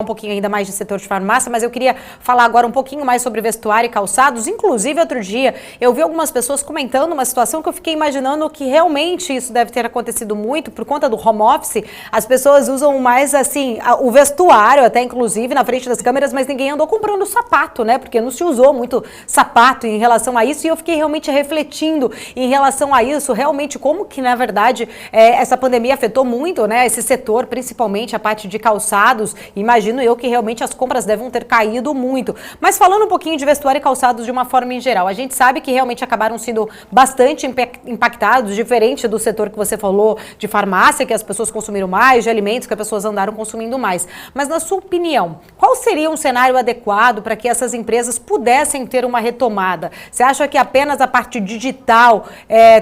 Um pouquinho ainda mais de setor de farmácia, mas eu queria falar agora um pouquinho mais sobre vestuário e calçados. Inclusive, outro dia, eu vi algumas pessoas comentando uma situação que eu fiquei imaginando que realmente isso deve ter acontecido muito por conta do home office. As pessoas usam mais, assim, o vestuário, até inclusive na frente das câmeras, mas ninguém andou comprando sapato, né? Porque não se usou muito sapato em relação a isso, e eu fiquei realmente refletindo em relação a isso, realmente como que, na verdade, essa pandemia afetou muito, né? Esse setor, principalmente a parte de calçados. Imagino eu que realmente as compras devem ter caído muito. Mas falando um pouquinho de vestuário e calçados de uma forma em geral, a gente sabe que realmente acabaram sendo bastante impactados, diferente do setor que você falou de farmácia, que as pessoas consumiram mais, de alimentos que as pessoas andaram consumindo mais. Mas na sua opinião, qual seria um cenário adequado para que essas empresas pudessem ter uma retomada? Você acha que apenas a parte digital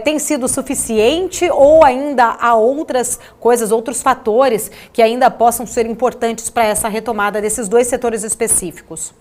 tem sido suficiente ou ainda há outras coisas, outros fatores que ainda possam ser importantes para essa retomada desses dois setores específicos?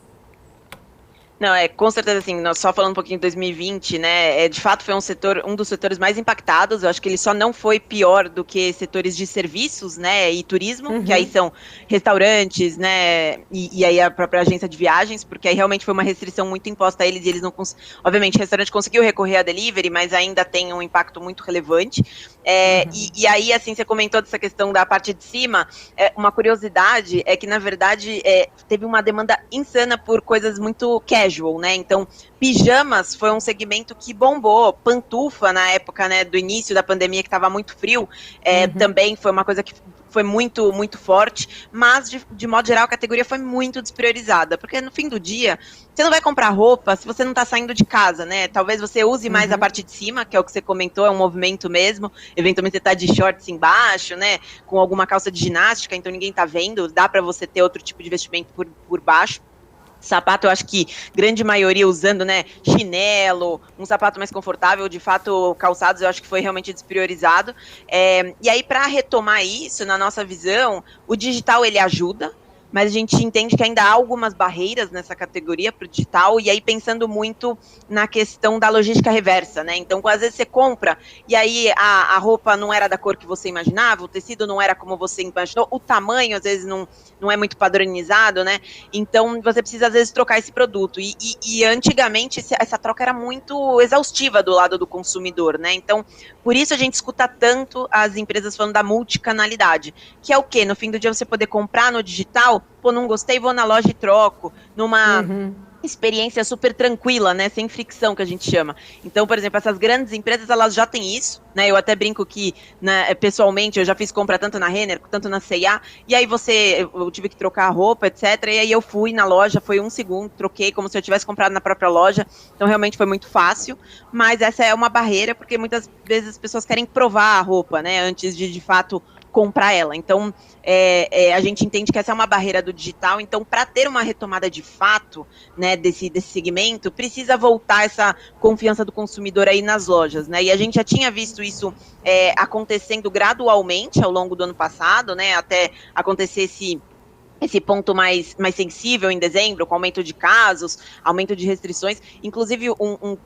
Não, com certeza, assim, nós só falando um pouquinho de 2020, né, de fato foi um dos setores mais impactados. Eu acho que ele só não foi pior do que setores de serviços, né, e turismo, que aí são restaurantes, né, e aí a própria agência de viagens, porque aí realmente foi uma restrição muito imposta a eles, e eles não obviamente o restaurante conseguiu recorrer a delivery, mas ainda tem um impacto muito relevante, e aí, assim, você comentou dessa questão da parte de cima, uma curiosidade é que, na verdade, teve uma demanda insana por coisas muito casual, né? Então, pijamas foi um segmento que bombou, pantufa na época, né, do início da pandemia, que estava muito frio, também foi uma coisa que foi muito, muito forte, mas, de modo geral, a categoria foi muito despriorizada, porque no fim do dia, você não vai comprar roupa se você não está saindo de casa, né? Talvez você use mais a parte de cima, que é o que você comentou, é um movimento mesmo, eventualmente você está de shorts embaixo, né, com alguma calça de ginástica, então ninguém está vendo, dá para você ter outro tipo de vestimento por baixo. Sapato, eu acho que grande maioria usando, né, chinelo, um sapato mais confortável, de fato, calçados, eu acho que foi realmente despriorizado. E aí, para retomar isso, na nossa visão, o digital, ele ajuda, mas a gente entende que ainda há algumas barreiras nessa categoria para o digital, e aí pensando muito na questão da logística reversa, né? Então, às vezes você compra, e aí a roupa não era da cor que você imaginava, o tecido não era como você imaginou, o tamanho, às vezes, não é muito padronizado, né? Então, você precisa, às vezes, trocar esse produto. E antigamente, essa troca era muito exaustiva do lado do consumidor, né? Então, por isso a gente escuta tanto as empresas falando da multicanalidade, que é o quê? No fim do dia, você poder comprar no digital, pô, não gostei, vou na loja e troco, numa experiência super tranquila, né, sem fricção, que a gente chama. Então, por exemplo, essas grandes empresas, elas já têm isso, né, eu até brinco que, né, pessoalmente, eu já fiz compra tanto na Renner, tanto na C&A, e aí eu tive que trocar a roupa, etc, e aí eu fui na loja, foi 1 segundo, troquei como se eu tivesse comprado na própria loja, então realmente foi muito fácil, mas essa é uma barreira, porque muitas vezes as pessoas querem provar a roupa, né, antes de fato, comprar ela. Então, a gente entende que essa é uma barreira do digital. Então, para ter uma retomada de fato, né, desse segmento, precisa voltar essa confiança do consumidor aí nas lojas, né? E a gente já tinha visto isso acontecendo gradualmente ao longo do ano passado, né? Até acontecer esse ponto mais sensível em dezembro, com aumento de casos, aumento de restrições. Inclusive,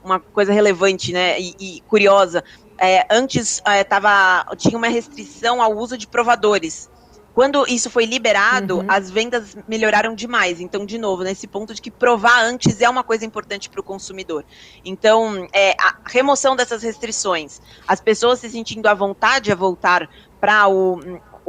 uma coisa relevante, né, e curiosa, antes tinha uma restrição ao uso de provadores. Quando isso foi liberado, as vendas melhoraram demais. Então, de novo, nesse ponto de que provar antes é uma coisa importante para o consumidor. Então, a remoção dessas restrições, as pessoas se sentindo à vontade a voltar para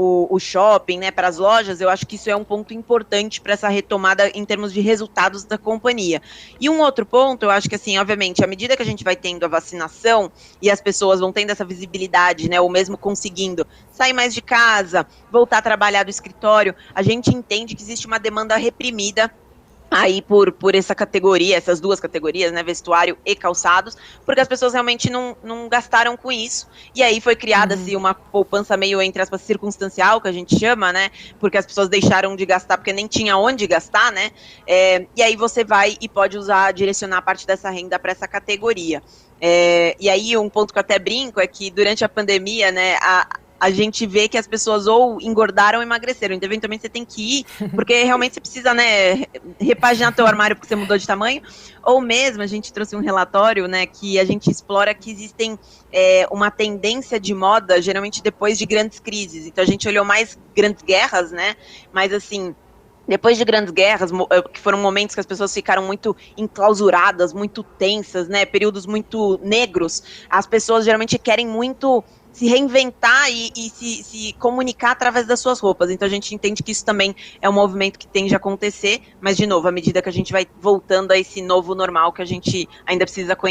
o shopping, né, para as lojas, eu acho que isso é um ponto importante para essa retomada em termos de resultados da companhia. E um outro ponto, eu acho que, assim, obviamente, à medida que a gente vai tendo a vacinação e as pessoas vão tendo essa visibilidade, né, ou mesmo conseguindo sair mais de casa, voltar a trabalhar do escritório, a gente entende que existe uma demanda reprimida aí por essa categoria, essas duas categorias, né, vestuário e calçados, porque as pessoas realmente não gastaram com isso, e aí foi criada-se uma poupança meio, entre aspas, circunstancial, que a gente chama, né, porque as pessoas deixaram de gastar porque nem tinha onde gastar, né, e aí você vai e pode direcionar parte dessa renda para essa categoria. E aí um ponto que eu até brinco é que durante a pandemia, né, a gente vê que as pessoas ou engordaram ou emagreceram. Então, eventualmente, você tem que ir, porque realmente você precisa, né, repaginar teu armário porque você mudou de tamanho. Ou mesmo, a gente trouxe um relatório, né, que a gente explora que existem uma tendência de moda, geralmente depois de grandes crises. Então, a gente olhou mais grandes guerras, né, mas assim, Depois de grandes guerras, que foram momentos que as pessoas ficaram muito enclausuradas, muito tensas, né, períodos muito negros, as pessoas geralmente querem muito se reinventar e se comunicar através das suas roupas. Então a gente entende que isso também é um movimento que tende a acontecer, mas de novo, à medida que a gente vai voltando a esse novo normal que a gente ainda precisa conhecer.